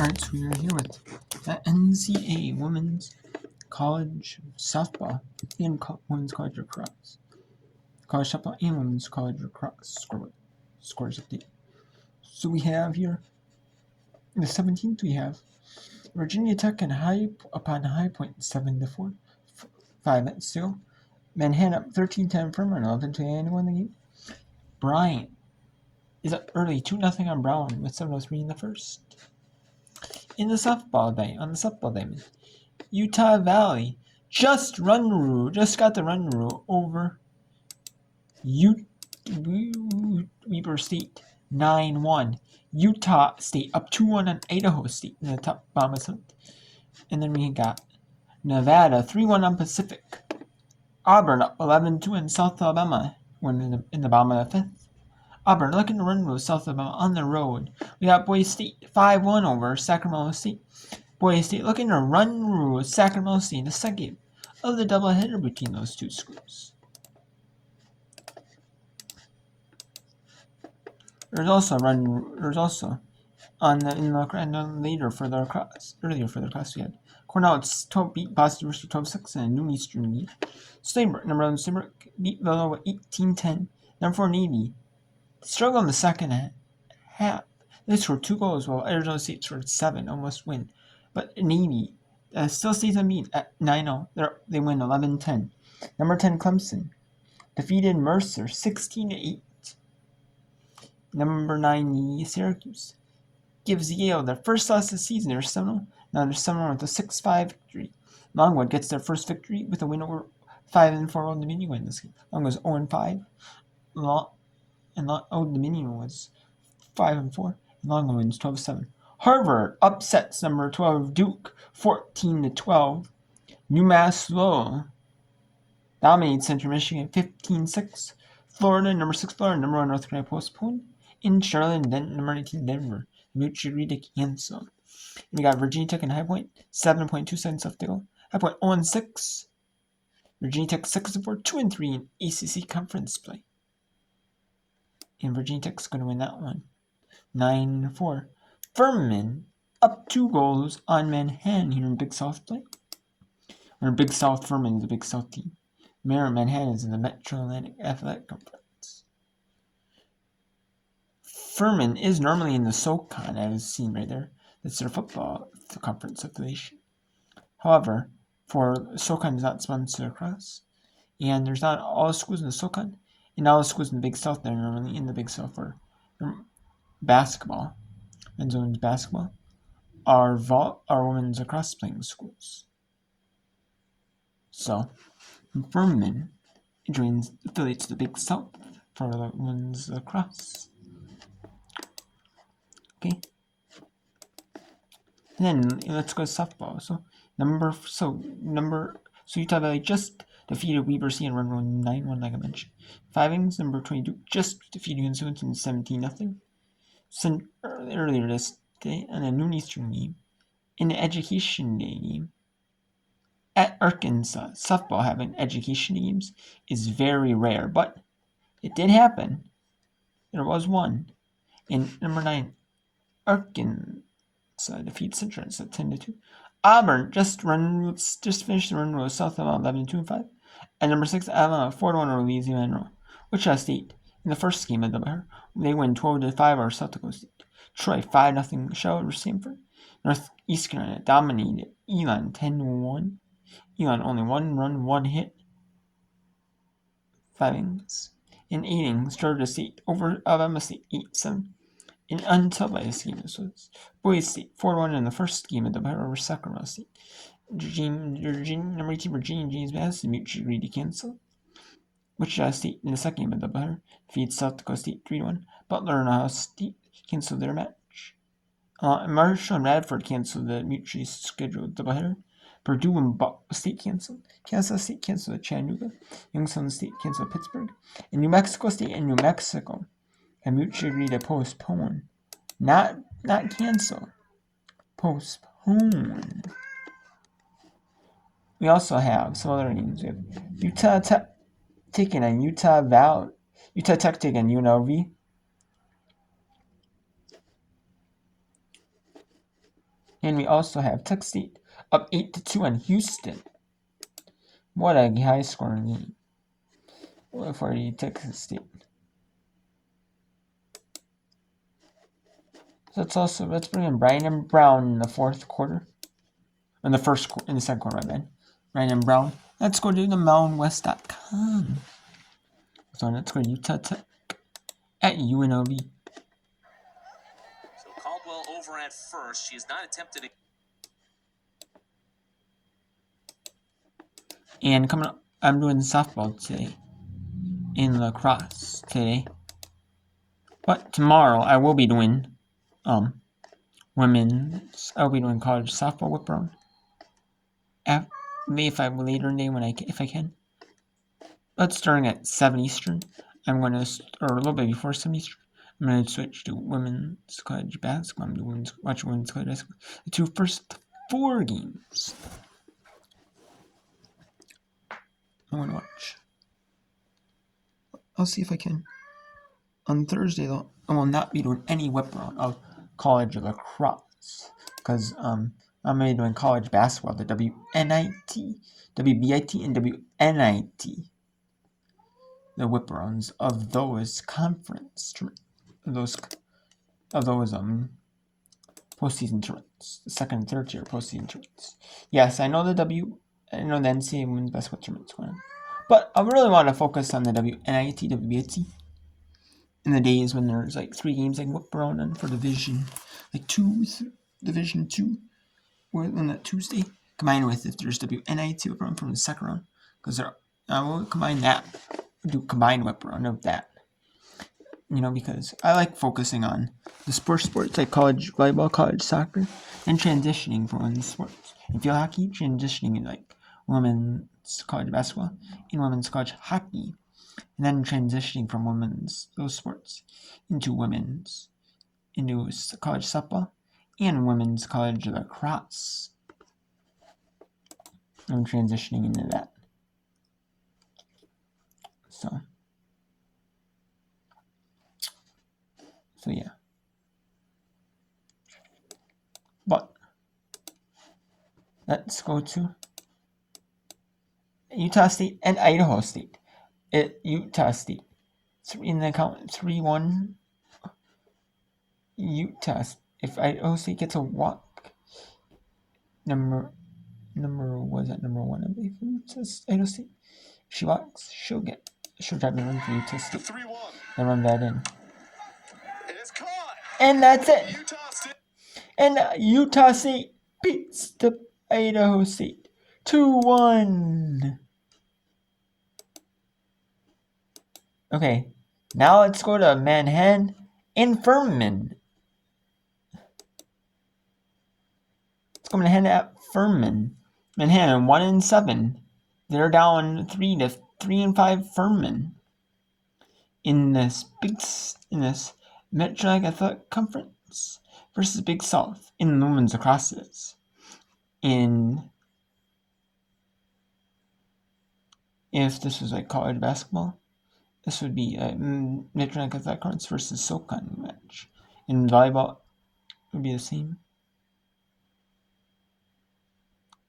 Alright, so we are here with the NCAA Women's College Softball and Women's College Lacrosse. College Softball and Women's College Lacrosse scores update. So we have here, the 17th, we have Virginia Tech and High Point 7-4, 5 minutes to go. Manhattan up 13-10 from 11-2 won the game. Bryant is up early 2-0 on Brown with 7:03 in the first. On the softball diamond, Utah Valley just got the run rule over Weber State 9-1. Utah State up 2-1 on Idaho State in the top bottom of the seventh. And then we got Nevada 3-1 on Pacific. Auburn up 11-2 in South Alabama when in the bottom of the fifth. Auburn looking to run rule South Alabama on the road. We got Boise State 5-1 over Sacramento State. Boise State looking to run rule Sacramento State in the second of the doubleheader between those two schools. There's also earlier for the lacrosse we had Cornell beat Boston University 12-6 in a Noon Eastern league. Number 11 Steinbrook beat Villanova 18-10. Number 4 Navy struggled in the second half. They scored 2 goals while Arizona State scored 7, almost win. But Navy still stays unbeaten at 9-0. They win 11-10. Number 10 Clemson defeated Mercer 16-8. Number 9 Syracuse gives Yale their first loss of the season. They're 7-0. Now they're 7-0 with a 6-5 victory. Longwood gets their first victory with a win over 5-4 Old Dominion win this game. Longwood was 0-5. Old Dominion was 5-4. And Longwood wins 12-7. Harvard upsets number 12 Duke 14-12. UMass Lowell dominates Central Michigan 15-6. Number 6 Florida, number 1 North Carolina postponed. In Charlotte, and number 19 Denver mutually agreed to cancel. And we got Virginia Tech and High Point 7.2 seconds left to go. High Point 0-6. Virginia Tech 6-4, 2-3 in ACC conference play. And Virginia Tech's going to win that one 9-4. Furman up 2 goals on Manhattan here in Big South play. Or Big South, Furman is the Big South team. Manhattan is in the Metro Atlantic Athletic Conference. Furman is normally in the SoCon, as seen right there. That's their football conference affiliation. However, for SoCon does not sponsor lacrosse, and there's not all the schools in the SoCon, and all the schools in the Big South that are normally in the Big South for basketball, men's women's basketball, are women's lacrosse playing schools. So, Furman affiliates the Big South for the women's lacrosse. Okay. And then let's go to softball. So Utah Valley just defeated Weber State and run 9-1, like I mentioned. 5 innings, number 22 just defeated Wisconsin 17-0. Earlier this day on a Noon Eastern game, in the Education Day game at Arkansas. Softball having Education games is very rare, but it did happen. There was one. And number 9 Arkansas defeats Central at 10-2. Auburn just finished the run with South Alabama 11-2-5. And number 6 Alabama 4-1 over Louisiana. Wichita State in the first game of the doubleheader, they win 12-5 over South Dakota State. Troy 5-0 shell over Stanford. Northeast Carolina dominated Elon 10-1. Elon only 1 run, 1 hit. 5 innings. In 8 innings, Georgia State over Alabama State 8-7. In untelevised game, this was Boise State 4-1 in the first game of the doubleheader over Sacramento State. Number 18 Virginia James Madison mutually agreed to cancel. Wichita State in the second game of the doubleheader defeated South Dakota State 3-1. Butler and Ohio State canceled their match. Marshall and Radford canceled the mutually scheduled doubleheader. Purdue and State canceled. Kansas State canceled at Chattanooga. Youngstown State canceled Pittsburgh. And New Mexico State and New Mexico and mutually agreed to postpone. Not cancel. Postpone. We also have some other games. We have Utah Tech taking on Utah Valley. Utah Tech taking UNLV. And we also have Texas State up 8-2 on Houston. What a high-scoring game for the Texas State. So let's bring in Brian and Brown in the fourth quarter. In the second quarter, my bad. Brian and Brown. Let's go to the mountainwest.com. So let's go to Utah Tech at UNLV. So Caldwell over at first. She has not attempted it. And coming up, I'm doing softball today. In lacrosse today. But tomorrow I will be doing women's. I'll be doing college softball whip around. Later in the day if I can. But starting at 7 Eastern, I'm going to, or a little bit before 7 Eastern, I'm going to switch to women's college basketball. I'm going to watch women's college basketball. The first 4 games I want to watch. I'll see if I can. On Thursday, though, I will not be doing any whip around of college lacrosse because I'm going to be doing college basketball, the WNIT, WBIT, and WNIT. The whip arounds of those conference those postseason tournaments, the second and third tier postseason tournaments. Yes, I know the NCAA women's basketball tournament's going on, but I really want to focus on the WNIT, WBIT. In the days when there's like 3 games I can whip around on for Division 2, on that Tuesday, combined with if there's WNIT whip around from the second round, because I will combine that, do combined whip around of that. Because I like focusing on the sports like college volleyball, college soccer, and transitioning from women's sports. In field hockey, transitioning in like women's college basketball and women's college hockey, and then transitioning from those sports into college softball and women's college lacrosse. I'm transitioning into that. So yeah. But let's go to Utah State and Idaho State. Utah State. In the count 3-1. Utah. If Idaho State gets a walk, number 1, I believe. Idaho State. If she walks, she'll drive the run for Utah State. And run that in. And that's it. And Utah State beats the Idaho State 2-1. Okay, now let's go to Manhattan and Furman. Let's go Manhattan at Furman. Manhattan 1-7. They're down 3-5 Furman. In this Metro Athletic Conference versus Big South in the women's lacrosse. If this was like college basketball, this would be a Metro Athletic Conference versus SoCon match. In volleyball, it would be the same.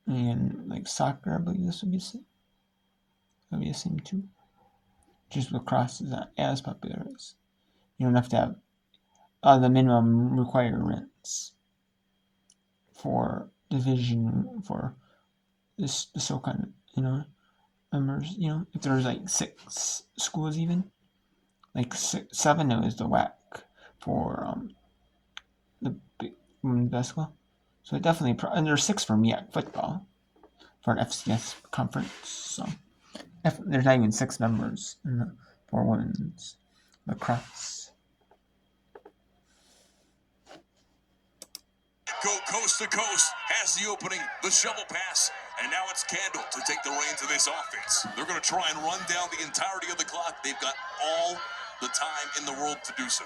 And like soccer, I believe this would be the same. That would be the same too. Just lacrosse is not as popular as. You don't have to have the minimum requirements for division for the SoCon, members. If there's like 6 schools, even like 7 is the WAC for the women's basketball. So it definitely, and there's 6 for MEAC football for an FCS conference. So there's not even 6 members for women's lacrosse. Go coast to coast, has the opening, the shovel pass, and now it's Candle to take the reins of this offense. They're going to try and run down the entirety of the clock. They've got all the time in the world to do so.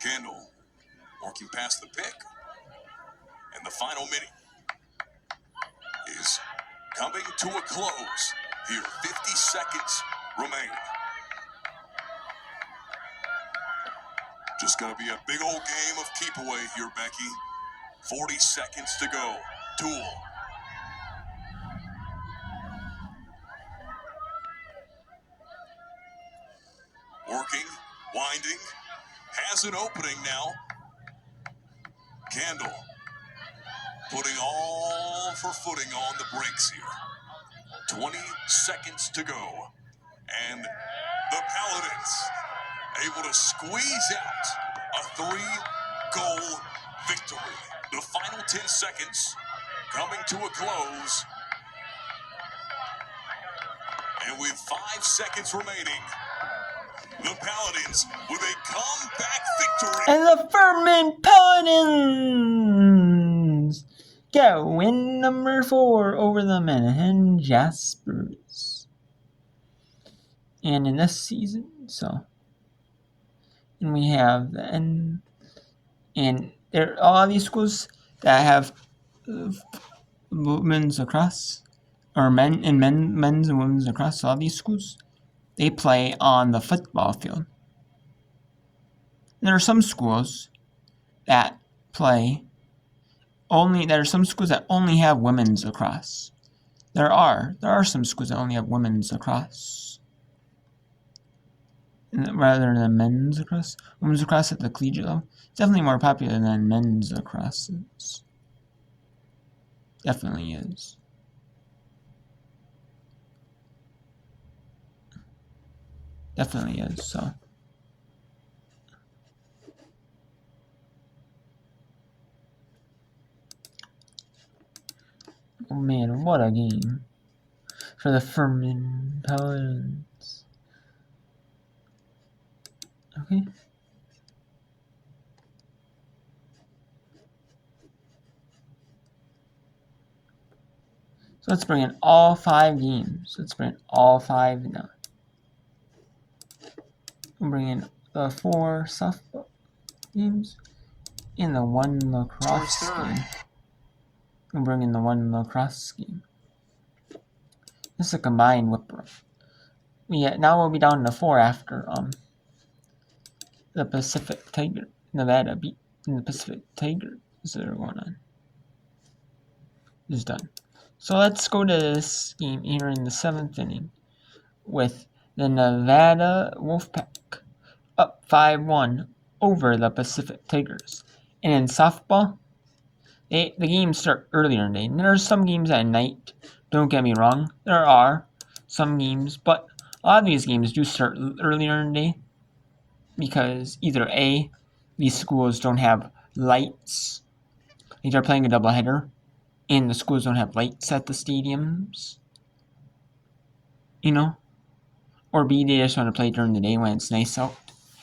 Candle working past the pick. And the final minute is coming to a close. Here, 50 seconds remain. just going to be a big old game of keep away here, Becky. 40 seconds to go. Tool. Working, winding, has an opening now. Candle putting all for footing on the brakes here. 20 seconds to go. And the Paladins able to squeeze out a 3-goal victory. The final 10 seconds coming to a close. And with 5 seconds remaining, the Paladins with a comeback victory. And the Furman Paladins get win number 4 over the Manhattan Jaspers. And in this season, and we have the N, and there are all these schools that have women's lacrosse, or men's and women's lacrosse. All these schools, they play on the football field. And there are some schools that play only. There are some schools that only have women's lacrosse. There are some schools that only have women's lacrosse rather than men's lacrosse. Women's lacrosse at the collegiate level is definitely more popular than men's lacrosse is. Definitely is. Definitely is. So. Oh man, what a game for the Furman Paladins. Okay. So let's bring in all 5 games. Let's bring in all 5 now. We'll bring in the 4 softball games and the 1 lacrosse game. We'll bring in the 1 lacrosse game. This is a combined whipper. Now we'll be down to 4 after the Pacific Tiger, Nevada beat the Pacific Tigers that are going on. Is done. So let's go to this game here in the 7th inning with the Nevada Wolfpack up 5-1 over the Pacific Tigers. And in softball, the games start earlier in the day. And there are some games at night. Don't get me wrong. There are some games, but a lot of these games do start earlier in the day because either A, these schools don't have lights. Like they're playing a doubleheader, and the schools don't have lights at the stadiums. Or B, they just want to play during the day when it's nice out.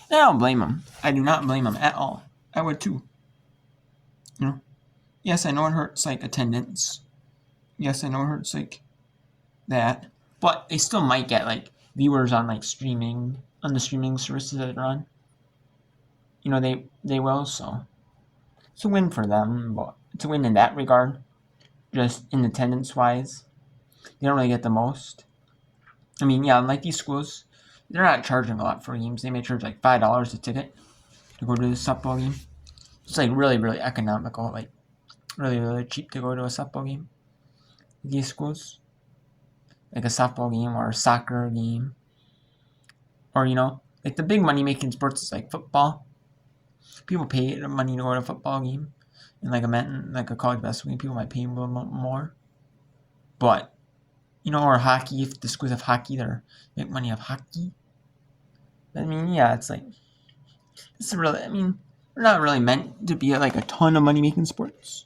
And I don't blame them. I do not blame them at all. I would too. Yes, I know it hurts like attendance. Yes, I know it hurts like that. But they still might get like viewers on like streaming, on the streaming services that they're on. They will, so it's a win for them, but it's a win in that regard. Just in attendance wise, they don't really get the most. I mean, yeah, like these schools, they're not charging a lot for games. They may charge like $5 a ticket to go to the softball game. It's like really, really economical, like really, really cheap to go to a softball game. These schools, like a softball game or a soccer game, or like the big money making sports is like football. People pay money to go to a football game, and like a college basketball game, people might pay a little more. But or hockey, if the schools have hockey, they make money off hockey. I mean, yeah, it's like we're not really meant to be like a ton of money making sports.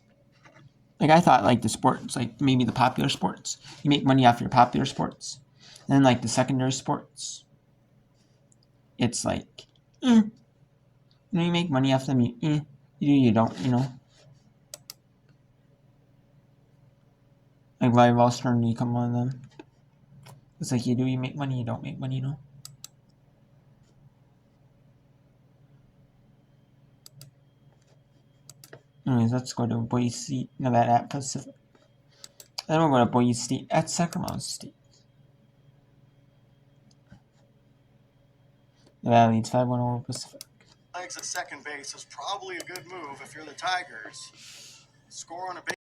Like I thought, like the sports, like maybe the popular sports, you make money off your popular sports, and then like the secondary sports, it's like, you make money off them. You don't, Like volleyball's starting to become one of them. It's like you make money, you don't make money, Anyways, let's go to Boise, Nevada at Pacific. Then we'll go to Boise State at Sacramento State. Nevada leads 5-1 over Pacific. legs at second base is probably a good move if you're the Tigers. Score on a base